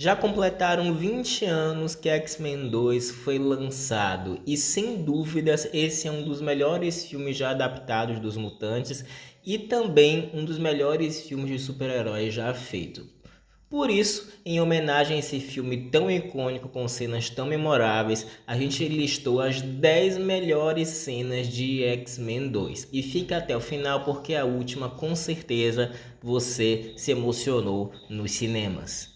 Já completaram 20 anos que X-Men 2 foi lançado e sem dúvidas esse é um dos melhores filmes já adaptados dos mutantes e também um dos melhores filmes de super-heróis já feito. Por isso, em homenagem a esse filme tão icônico com cenas tão memoráveis, a gente listou as 10 melhores cenas de X-Men 2. E fica até o final porque a última com certeza você se emocionou nos cinemas.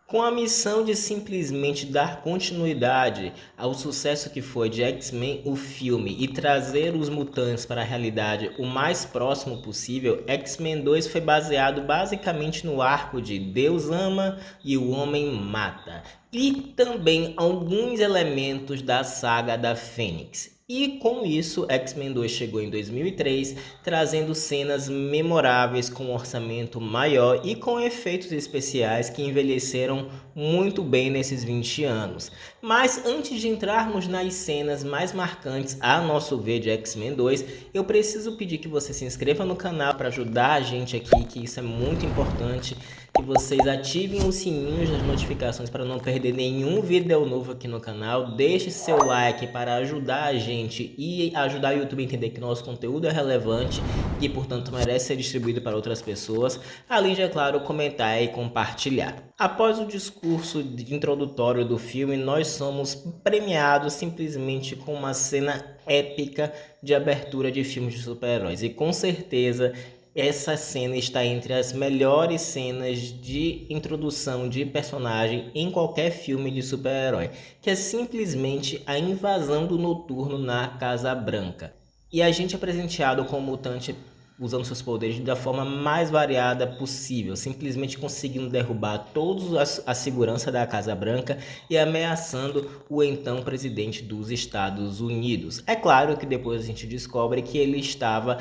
Com a missão de simplesmente dar continuidade ao sucesso que foi de X-Men, o filme, e trazer os mutantes para a realidade o mais próximo possível, X-Men 2 foi baseado basicamente no arco de Deus ama e o homem mata, e também alguns elementos da saga da Fênix. E com isso, X-Men 2 chegou em 2003, trazendo cenas memoráveis com um orçamento maior e com efeitos especiais que envelheceram muito bem nesses 20 anos. Mas antes de entrarmos nas cenas mais marcantes, a nosso ver, de X-Men 2, eu preciso pedir que você se inscreva no canal para ajudar a gente aqui, que isso é muito importante. Que vocês ativem os sininhos das notificações para não perder nenhum vídeo novo aqui no canal. Deixe seu like para ajudar a gente e ajudar o YouTube a entender que nosso conteúdo é relevante e, portanto, merece ser distribuído para outras pessoas. Além de, é claro, comentar e compartilhar. Após o discurso introdutório do filme, nós somos premiados simplesmente com uma cena épica de abertura de filmes de super-heróis. E com certeza essa cena está entre as melhores cenas de introdução de personagem em qualquer filme de super-herói, que é simplesmente a invasão do Noturno na Casa Branca. E a gente é presenteado com o mutante usando seus poderes da forma mais variada possível, simplesmente conseguindo derrubar todos a segurança da Casa Branca e ameaçando o então presidente dos Estados Unidos. É claro que depois a gente descobre que ele estava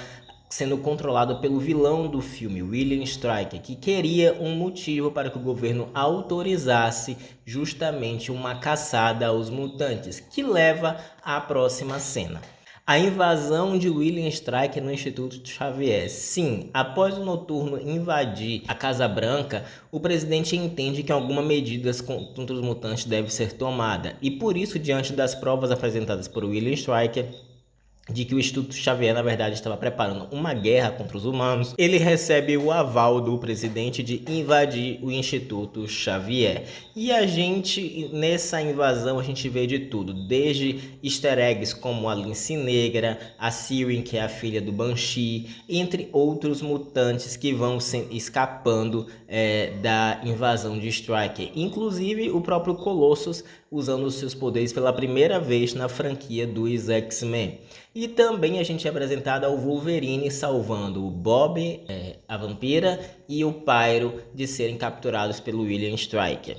sendo controlado pelo vilão do filme, William Stryker, que queria um motivo para que o governo autorizasse justamente uma caçada aos mutantes, que leva à próxima cena. A invasão de William Stryker no Instituto Xavier. Sim, após o Noturno invadir a Casa Branca, o presidente entende que alguma medida contra os mutantes deve ser tomada. E por isso, diante das provas apresentadas por William Stryker, de que o Instituto Xavier, na verdade, estava preparando uma guerra contra os humanos, ele recebe o aval do presidente de invadir o Instituto Xavier. E a gente, nessa invasão, a gente vê de tudo, desde easter eggs como a Lince Negra, a Siren, que é a filha do Banshee, entre outros mutantes que vão escapando da invasão de Stryker. Inclusive o próprio Colossus usando os seus poderes pela primeira vez na franquia dos X-Men. E também a gente é apresentado ao Wolverine salvando o Bob, a Vampira, e o Pyro de serem capturados pelo William Stryker.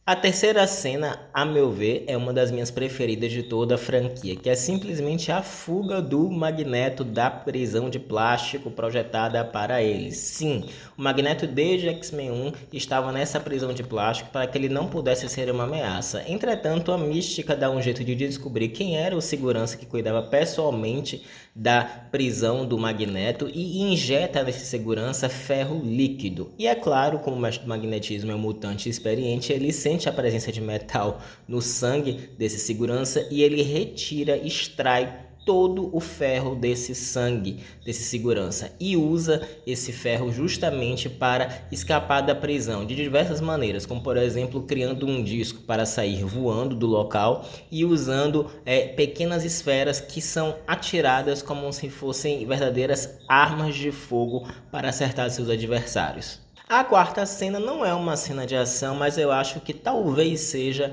A terceira cena, a meu ver, é uma das minhas preferidas de toda a franquia, que é simplesmente a fuga do Magneto da prisão de plástico projetada para ele. Sim, o Magneto desde X-Men 1 estava nessa prisão de plástico para que ele não pudesse ser uma ameaça. Entretanto, a Mística dá um jeito de descobrir quem era o segurança que cuidava pessoalmente da prisão do Magneto e injeta nesse segurança ferro líquido. E é claro, como o mestre do magnetismo é um mutante experiente, ele sente a presença de metal no sangue desse segurança e ele retira, extrai todo o ferro desse sangue, desse segurança, e usa esse ferro justamente para escapar da prisão de diversas maneiras, como por exemplo criando um disco para sair voando do local e usando pequenas esferas que são atiradas como se fossem verdadeiras armas de fogo para acertar seus adversários. A quarta cena não é uma cena de ação, mas eu acho que talvez seja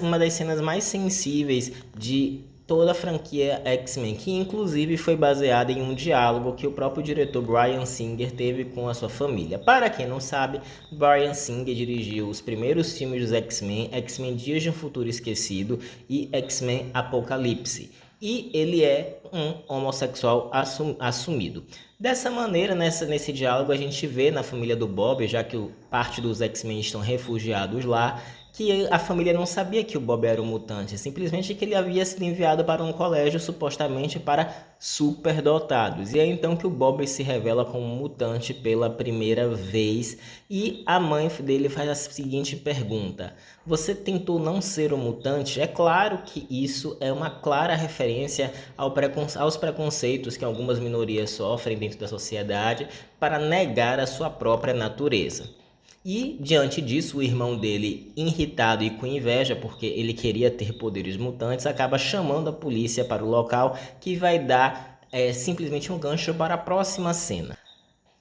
uma das cenas mais sensíveis de toda a franquia X-Men, que inclusive foi baseada em um diálogo que o próprio diretor Bryan Singer teve com a sua família. Para quem não sabe, Bryan Singer dirigiu os primeiros filmes dos X-Men, X-Men Dias de um Futuro Esquecido e X-Men Apocalipse. E ele é um homossexual assumido. Dessa maneira, nesse diálogo, a gente vê na família do Bob, já que parte dos X-Men estão refugiados lá, que a família não sabia que o Bob era um mutante, simplesmente que ele havia sido enviado para um colégio supostamente para superdotados. E é então que o Bob se revela como um mutante pela primeira vez e a mãe dele faz a seguinte pergunta: você tentou não ser um mutante? É claro que isso é uma clara referência aos preconceitos que algumas minorias sofrem dentro da sociedade para negar a sua própria natureza. E, diante disso, o irmão dele, irritado e com inveja, porque ele queria ter poderes mutantes, acaba chamando a polícia para o local, que vai dar simplesmente um gancho para a próxima cena.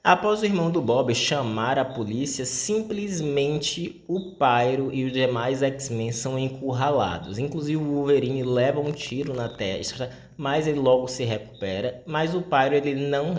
Após o irmão do Bob chamar a polícia, simplesmente o Pyro e os demais X-Men são encurralados. Inclusive o Wolverine leva um tiro na testa, mas ele logo se recupera. Mas o Pyro ele não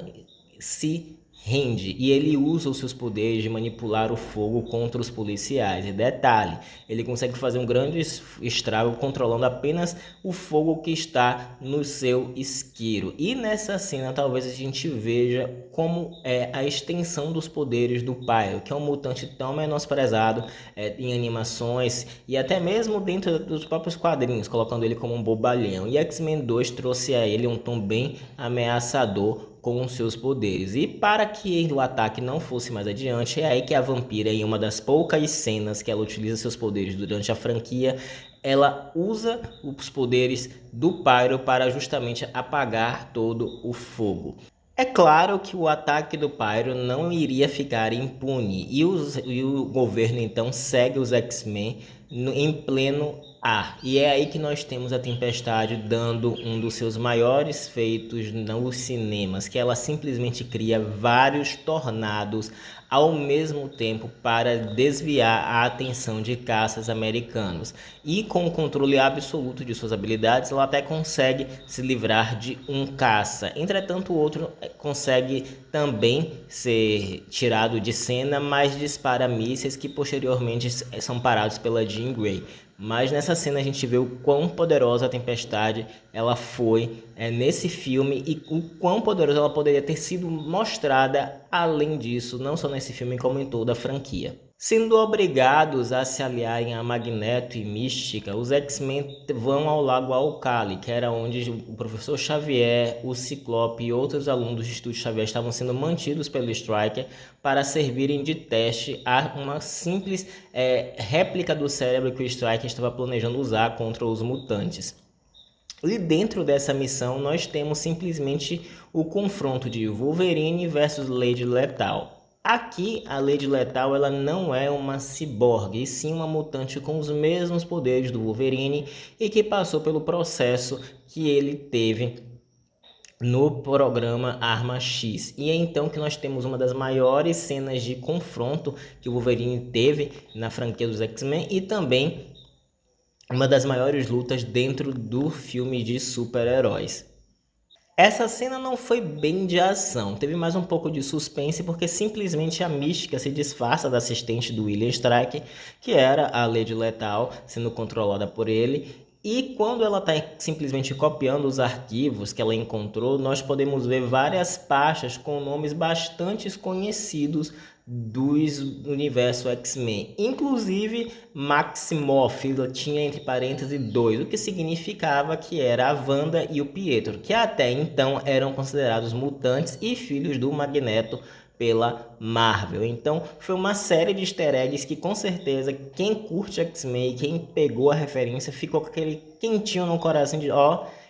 se rende e ele usa os seus poderes de manipular o fogo contra os policiais. E detalhe, ele consegue fazer um grande estrago controlando apenas o fogo que está no seu isqueiro. E nessa cena talvez a gente veja como é a extensão dos poderes do Pyro, que é um mutante tão menosprezado em animações e até mesmo dentro dos próprios quadrinhos, colocando ele como um bobalhão. E X-Men 2 trouxe a ele um tom bem ameaçador com seus poderes. E para que o ataque não fosse mais adiante, é aí que a Vampira, em uma das poucas cenas que ela utiliza seus poderes durante a franquia, ela usa os poderes do Pyro para justamente apagar todo o fogo. É claro que o ataque do Pyro não iria ficar impune e o governo então segue os X-Men em pleno ar. E é aí que nós temos a Tempestade dando um dos seus maiores feitos nos cinemas, que ela simplesmente cria vários tornados ao mesmo tempo para desviar a atenção de caças americanos. E com o controle absoluto de suas habilidades, ela até consegue se livrar de um caça. Entretanto, o outro consegue também ser tirado de cena, mas dispara mísseis que posteriormente são parados pela Jean Grey. Mas nessa cena a gente vê o quão poderosa a Tempestade ela foi nesse filme e o quão poderosa ela poderia ter sido mostrada além disso, não só nesse filme como em toda a franquia. Sendo obrigados a se aliarem a Magneto e Mística, os X-Men vão ao Lago Alcali, que era onde o professor Xavier, o Ciclope e outros alunos do Instituto Xavier estavam sendo mantidos pelo Stryker para servirem de teste a uma simples réplica do cérebro que o Stryker estava planejando usar contra os mutantes. E dentro dessa missão nós temos simplesmente o confronto de Wolverine versus Lady Lethal. Aqui a Lady Lethal ela não é uma ciborgue, e sim uma mutante com os mesmos poderes do Wolverine e que passou pelo processo que ele teve no programa Arma X. E é então que nós temos uma das maiores cenas de confronto que o Wolverine teve na franquia dos X-Men e também uma das maiores lutas dentro do filme de super-heróis. Essa cena não foi bem de ação, teve mais um pouco de suspense porque simplesmente a Mística se disfarça da assistente do William Stryker, que era a Lady Lethal, sendo controlada por ele. E quando ela está simplesmente copiando os arquivos que ela encontrou, nós podemos ver várias pastas com nomes bastante conhecidos dos universo X-Men. Inclusive Maximoff tinha entre parênteses 2, o que significava que era a Wanda e o Pietro, que até então eram considerados mutantes e filhos do Magneto pela Marvel. Então foi uma série de easter eggs que com certeza quem curte X-Men, quem pegou a referência, ficou com aquele quentinho no coração de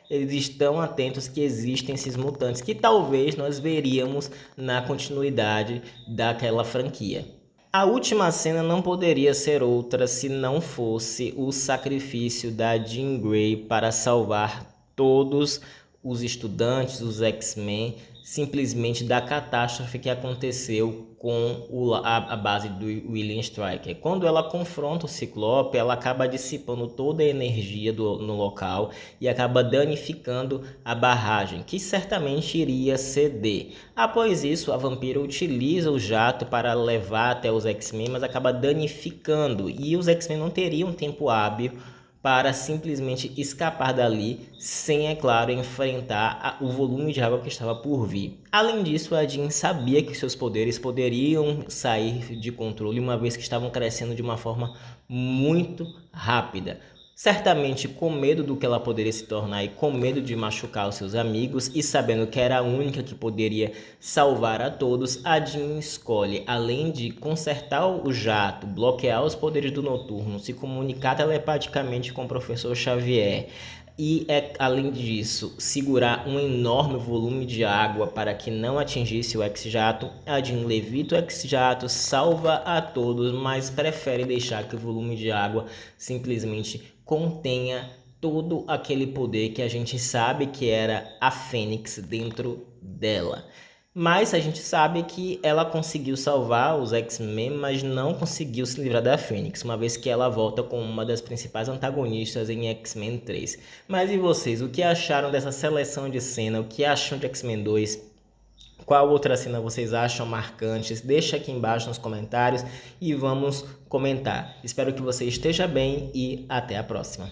eles estão atentos que existem esses mutantes que talvez nós veríamos na continuidade daquela franquia. A última cena não poderia ser outra se não fosse o sacrifício da Jean Grey para salvar todos os estudantes, os X-Men, simplesmente da catástrofe que aconteceu com a base do William Stryker. Quando ela confronta o Ciclope, ela acaba dissipando toda a energia no local e acaba danificando a barragem, que certamente iria ceder. Após isso, a Vampira utiliza o jato para levar até os X-Men, mas acaba danificando, e os X-Men não teriam tempo hábil para simplesmente escapar dali, sem, é claro, enfrentar o volume de água que estava por vir. Além disso, a Jean sabia que seus poderes poderiam sair de controle, uma vez que estavam crescendo de uma forma muito rápida. Certamente com medo do que ela poderia se tornar e com medo de machucar os seus amigos, e sabendo que era a única que poderia salvar a todos, a Jean escolhe, além de consertar o jato, bloquear os poderes do Noturno, se comunicar telepaticamente com o Professor Xavier e, além disso, segurar um enorme volume de água para que não atingisse o X-Jato. A Jean levita o X-Jato, salva a todos, mas prefere deixar que o volume de água simplesmente contenha todo aquele poder que a gente sabe que era a Fênix dentro dela. Mas a gente sabe que ela conseguiu salvar os X-Men, mas não conseguiu se livrar da Fênix, uma vez que ela volta como uma das principais antagonistas em X-Men 3. Mas e vocês, o que acharam dessa seleção de cena? O que acham de X-Men 2? Qual outra cena vocês acham marcantes? Deixa aqui embaixo nos comentários e vamos comentar. Espero que você esteja bem e até a próxima.